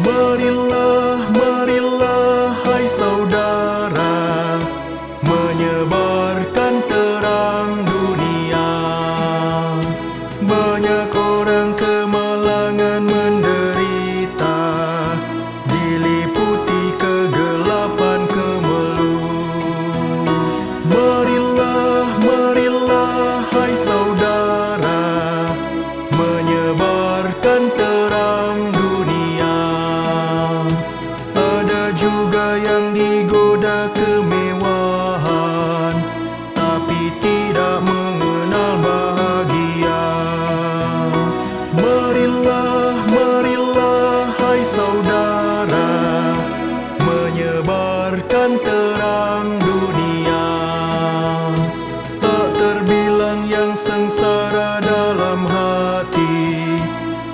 Marilah, marilah, hai saudara, menyebarkan terang dunia. Banyak orang kemalangan menderita, diliputi kegelapan kemelut. Marilah, marilah, hai saudara, menyebarkan terang dunia. Ada juga yang digoda kemewahan, tapi tidak mengenal bahagia. Marilah, marilah, hai saudara, menyebarkan terang dunia. Tak terbilang yang sengsara dalam hati,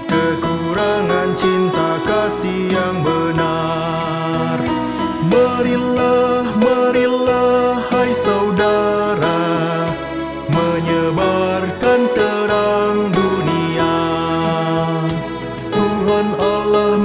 kekurangan cinta kasih yang benar. Marilah, marilah, hai saudara, menyebarkan terang dunia. Tuhan Allah